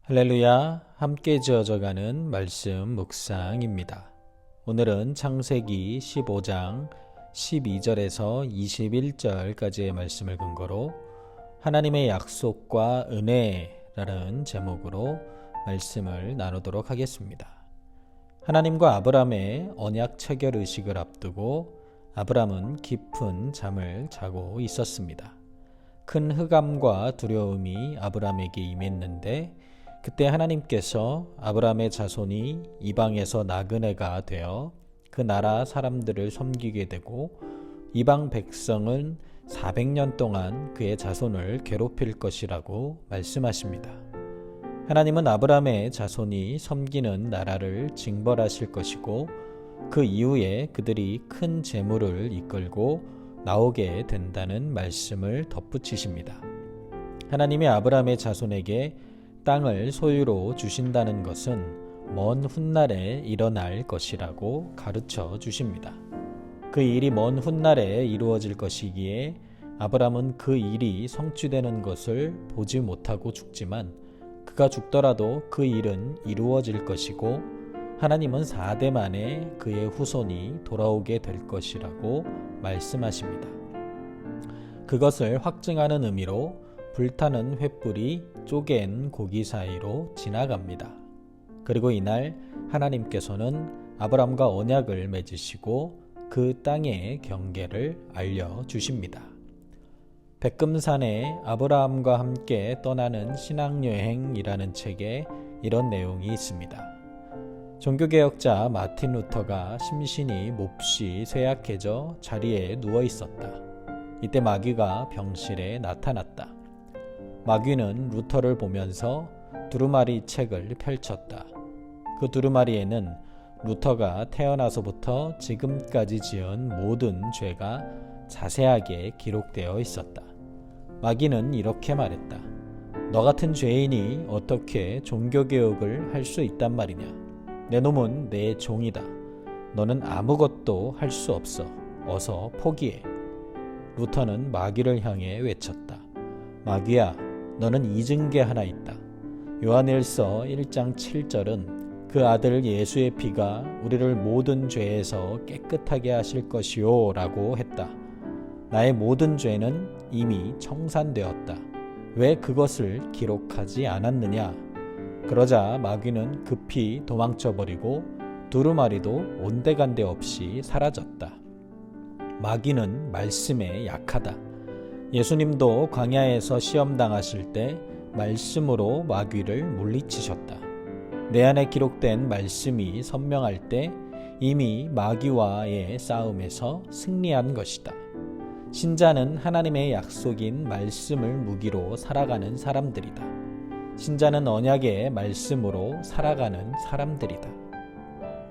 할렐루야, 함께 지어져가는 말씀 묵상입니다. 오늘은 창세기 15장 12절에서 21절까지의 말씀을 근거로 하나님의 약속과 은혜라는 제목으로 말씀을 나누도록 하겠습니다. 하나님과 아브람의 언약 체결 의식을 앞두고 아브람은 깊은 잠을 자고 있었습니다. 큰 흑암과 두려움이 아브람에게 임했는데 그때 하나님께서 아브람의 자손이 이방에서 나그네가 되어 그 나라 사람들을 섬기게 되고 이방 백성은 400년 동안 그의 자손을 괴롭힐 것이라고 말씀하십니다. 하나님은 아브람의 자손이 섬기는 나라를 징벌하실 것이고 그 이후에 그들이 큰 재물을 이끌고 나오게 된다는 말씀을 덧붙이십니다. 하나님이 아브람의 자손에게 땅을 소유로 주신다는 것은 먼 훗날에 일어날 것이라고 가르쳐 주십니다. 그 일이 먼 훗날에 이루어질 것이기에 아브람은 그 일이 성취되는 것을 보지 못하고 죽지만 그가 죽더라도 그 일은 이루어질 것이고 하나님은 4대 만에 그의 후손이 돌아오게 될 것이라고 말씀하십니다. 그것을 확증하는 의미로 불타는 횃불이 쪼갠 고기 사이로 지나갑니다. 그리고 이날 하나님께서는 아브람과 언약을 맺으시고 그 땅의 경계를 알려주십니다. 백금산에 아브라함과 함께 떠나는 신앙여행이라는 책에 이런 내용이 있습니다. 종교개혁자 마틴 루터가 심신이 몹시 쇠약해져 자리에 누워 있었다. 이때 마귀가 병실에 나타났다. 마귀는 루터를 보면서 두루마리 책을 펼쳤다. 그 두루마리에는 루터가 태어나서부터 지금까지 지은 모든 죄가 자세하게 기록되어 있었다. 마귀는 이렇게 말했다. 너 같은 죄인이 어떻게 종교개혁을 할 수 있단 말이냐. 내 놈은 내 종이다. 너는 아무것도 할 수 없어. 어서 포기해. 루터는 마귀를 향해 외쳤다. 마귀야, 너는 잊은 게 하나 있다. 요한일서 1장 7절은 그 아들 예수의 피가 우리를 모든 죄에서 깨끗하게 하실 것이요 라고 했다. 나의 모든 죄는 이미 청산되었다. 왜 그것을 기록하지 않았느냐? 그러자 마귀는 급히 도망쳐버리고 두루마리도 온데간데 없이 사라졌다. 마귀는 말씀에 약하다. 예수님도 광야에서 시험당하실 때 말씀으로 마귀를 물리치셨다. 내 안에 기록된 말씀이 선명할 때 이미 마귀와의 싸움에서 승리한 것이다. 신자는 하나님의 약속인 말씀을 무기로 살아가는 사람들이다. 신자는 언약의 말씀으로 살아가는 사람들이다.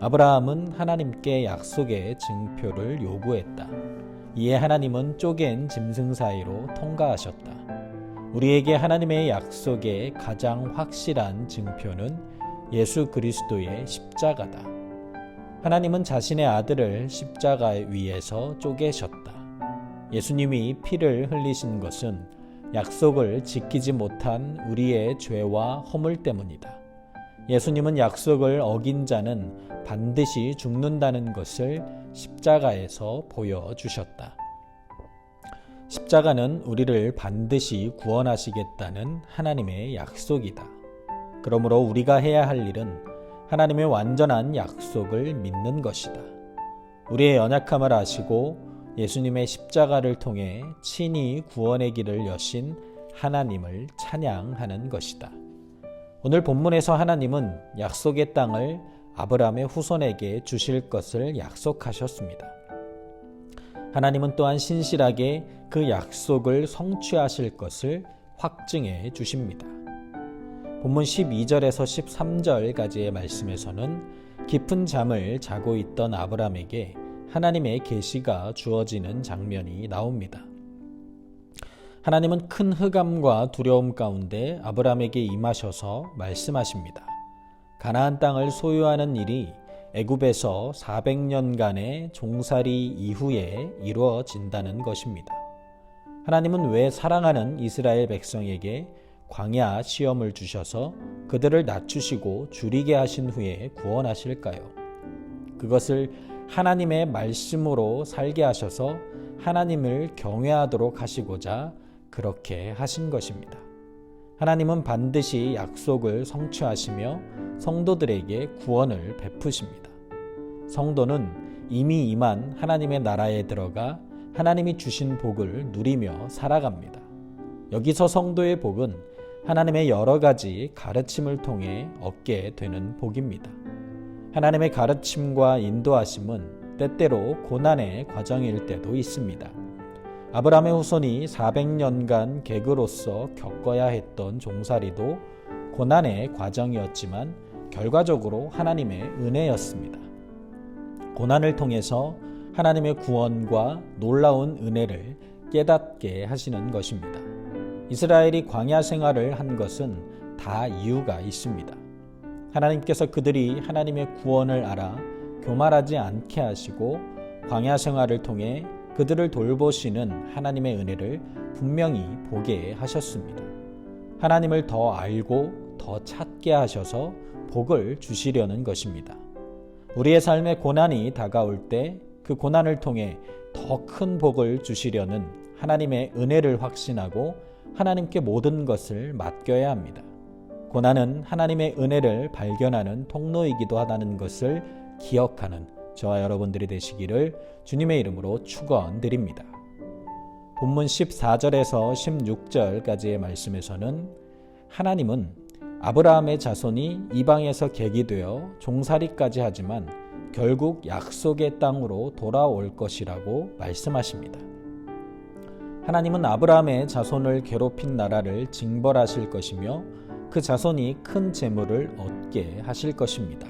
아브라함은 하나님께 약속의 증표를 요구했다. 이에 하나님은 쪼갠 짐승 사이로 통과하셨다. 우리에게 하나님의 약속의 가장 확실한 증표는 예수 그리스도의 십자가다. 하나님은 자신의 아들을 십자가 위에서 쪼개셨다. 예수님이 피를 흘리신 것은 약속을 지키지 못한 우리의 죄와 허물 때문이다. 예수님은 약속을 어긴 자는 반드시 죽는다는 것을 십자가에서 보여주셨다. 십자가는 우리를 반드시 구원하시겠다는 하나님의 약속이다. 그러므로 우리가 해야 할 일은 하나님의 완전한 약속을 믿는 것이다. 우리의 연약함을 아시고 예수님의 십자가를 통해 친히 구원의 길을 여신 하나님을 찬양하는 것이다. 오늘 본문에서 하나님은 약속의 땅을 아브람의 후손에게 주실 것을 약속하셨습니다. 하나님은 또한 신실하게 그 약속을 성취하실 것을 확증해 주십니다. 본문 12절에서 13절까지의 말씀에서는 깊은 잠을 자고 있던 아브람에게 하나님의 계시가 주어지는 장면이 나옵니다. 하나님은 큰 흑암과 두려움 가운데 아브람에게 임하셔서 말씀하십니다. 가나안 땅을 소유하는 일이 애굽에서 400년간의 종살이 이후에 이루어진다는 것입니다. 하나님은 왜 사랑하는 이스라엘 백성에게 광야 시험을 주셔서 그들을 낮추시고 줄이게 하신 후에 구원하실까요? 그것을 하나님의 말씀으로 살게 하셔서 하나님을 경외하도록 하시고자 그렇게 하신 것입니다. 하나님은 반드시 약속을 성취하시며 성도들에게 구원을 베푸십니다. 성도는 이미 임한 하나님의 나라에 들어가 하나님이 주신 복을 누리며 살아갑니다. 여기서 성도의 복은 하나님의 여러 가지 가르침을 통해 얻게 되는 복입니다. 하나님의 가르침과 인도하심은 때때로 고난의 과정일 때도 있습니다. 아브라함의 후손이 400년간 객으로서 겪어야 했던 종살이도 고난의 과정이었지만 결과적으로 하나님의 은혜였습니다. 고난을 통해서 하나님의 구원과 놀라운 은혜를 깨닫게 하시는 것입니다. 이스라엘이 광야 생활을 한 것은 다 이유가 있습니다. 하나님께서 그들이 하나님의 구원을 알아 교만하지 않게 하시고 광야 생활을 통해 그들을 돌보시는 하나님의 은혜를 분명히 보게 하셨습니다. 하나님을 더 알고 더 찾게 하셔서 복을 주시려는 것입니다. 우리의 삶에 고난이 다가올 때 그 고난을 통해 더 큰 복을 주시려는 하나님의 은혜를 확신하고 하나님께 모든 것을 맡겨야 합니다. 고난은 하나님의 은혜를 발견하는 통로이기도 하다는 것을 기억하는 저와 여러분들이 되시기를 주님의 이름으로 축원드립니다. 본문 14절에서 16절까지의 말씀에서는 하나님은 아브라함의 자손이 이방에서 객이 되어 종살이까지 하지만 결국 약속의 땅으로 돌아올 것이라고 말씀하십니다. 하나님은 아브라함의 자손을 괴롭힌 나라를 징벌하실 것이며 그 자손이 큰 재물을 얻게 하실 것입니다.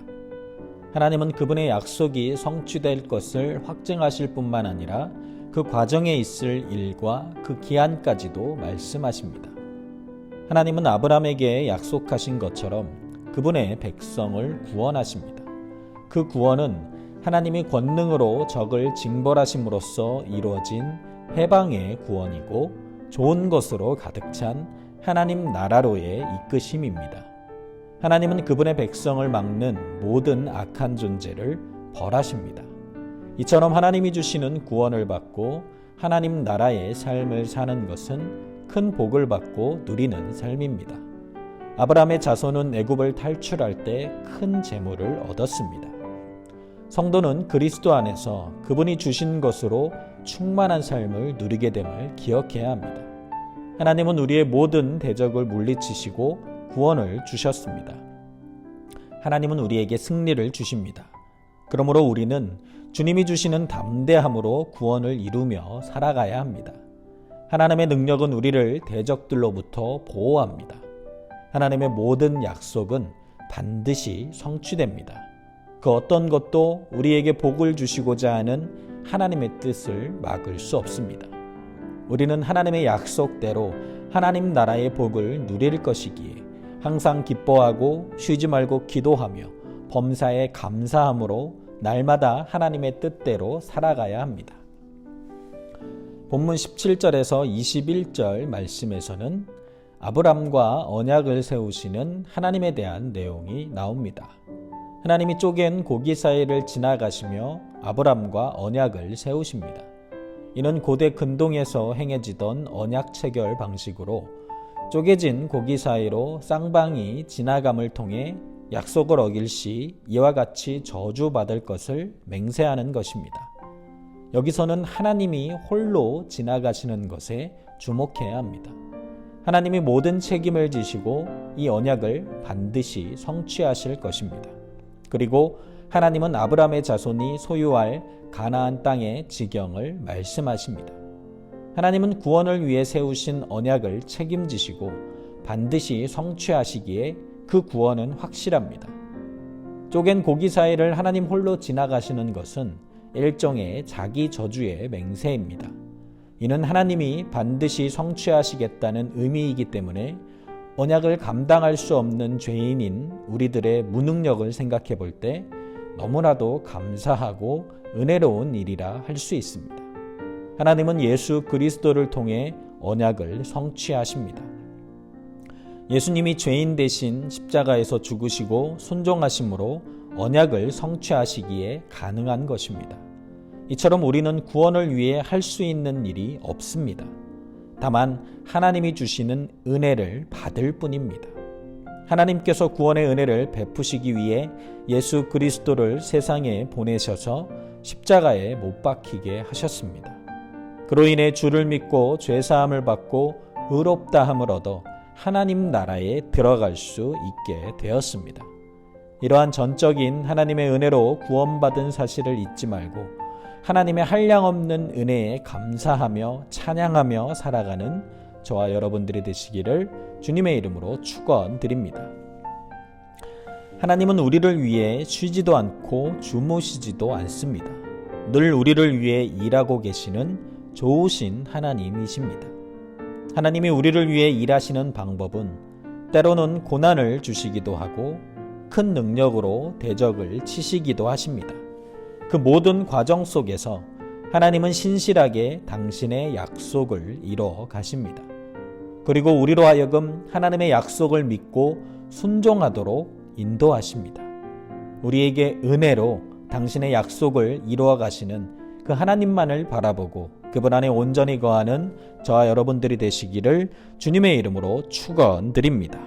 하나님은 그분의 약속이 성취될 것을 확증하실 뿐만 아니라 그 과정에 있을 일과 그 기한까지도 말씀하십니다. 하나님은 아브라함에게 약속하신 것처럼 그분의 백성을 구원하십니다. 그 구원은 하나님이 권능으로 적을 징벌하심으로써 이루어진 해방의 구원이고 좋은 것으로 가득 찬 하나님 나라로의 이끄심입니다. 하나님은 그분의 백성을 막는 모든 악한 존재를 벌하십니다. 이처럼 하나님이 주시는 구원을 받고 하나님 나라의 삶을 사는 것은 큰 복을 받고 누리는 삶입니다. 아브라함의 자손은 애굽을 탈출할 때 큰 재물을 얻었습니다. 성도는 그리스도 안에서 그분이 주신 것으로 충만한 삶을 누리게 됨을 기억해야 합니다. 하나님은 우리의 모든 대적을 물리치시고 구원을 주셨습니다. 하나님은 우리에게 승리를 주십니다. 그러므로 우리는 주님이 주시는 담대함으로 구원을 이루며 살아가야 합니다. 하나님의 능력은 우리를 대적들로부터 보호합니다. 하나님의 모든 약속은 반드시 성취됩니다. 그 어떤 것도 우리에게 복을 주시고자 하는 하나님의 뜻을 막을 수 없습니다. 우리는 하나님의 약속대로 하나님 나라의 복을 누릴 것이기에 항상 기뻐하고 쉬지 말고 기도하며 범사에 감사함으로 날마다 하나님의 뜻대로 살아가야 합니다. 본문 17절에서 21절 말씀에서는 아브람과 언약을 세우시는 하나님에 대한 내용이 나옵니다. 하나님이 쪼갠 고기 사이를 지나가시며 아브람과 언약을 세우십니다. 이는 고대 근동에서 행해지던 언약 체결 방식으로 쪼개진 고기 사이로 쌍방이 지나감을 통해 약속을 어길 시 이와 같이 저주받을 것을 맹세하는 것입니다. 여기서는 하나님이 홀로 지나가시는 것에 주목해야 합니다. 하나님이 모든 책임을 지시고 이 언약을 반드시 성취하실 것입니다. 그리고 하나님은 아브라함의 자손이 소유할 가나안 땅의 지경을 말씀하십니다. 하나님은 구원을 위해 세우신 언약을 책임지시고 반드시 성취하시기에 그 구원은 확실합니다. 쪼갠 고기 사이를 하나님 홀로 지나가시는 것은 일종의 자기 저주의 맹세입니다. 이는 하나님이 반드시 성취하시겠다는 의미이기 때문에 언약을 감당할 수 없는 죄인인 우리들의 무능력을 생각해 볼 때 너무나도 감사하고 은혜로운 일이라 할 수 있습니다. 하나님은 예수 그리스도를 통해 언약을 성취하십니다. 예수님이 죄인 대신 십자가에서 죽으시고 순종하심으로 언약을 성취하시기에 가능한 것입니다. 이처럼 우리는 구원을 위해 할 수 있는 일이 없습니다. 다만 하나님이 주시는 은혜를 받을 뿐입니다. 하나님께서 구원의 은혜를 베푸시기 위해 예수 그리스도를 세상에 보내셔서 십자가에 못 박히게 하셨습니다. 그로 인해 주를 믿고 죄사함을 받고 의롭다함을 얻어 하나님 나라에 들어갈 수 있게 되었습니다. 이러한 전적인 하나님의 은혜로 구원받은 사실을 잊지 말고 하나님의 한량없는 은혜에 감사하며 찬양하며 살아가는 저와 여러분들이 되시기를 주님의 이름으로 축원드립니다. 하나님은 우리를 위해 쉬지도 않고 주무시지도 않습니다. 늘 우리를 위해 일하고 계시는 좋으신 하나님이십니다. 하나님이 우리를 위해 일하시는 방법은 때로는 고난을 주시기도 하고 큰 능력으로 대적을 치시기도 하십니다. 그 모든 과정 속에서 하나님은 신실하게 당신의 약속을 이루어 가십니다. 그리고 우리로 하여금 하나님의 약속을 믿고 순종하도록 인도하십니다. 우리에게 은혜로 당신의 약속을 이루어 가시는 그 하나님만을 바라보고 그분 안에 온전히 거하는 저와 여러분들이 되시기를 주님의 이름으로 축원드립니다.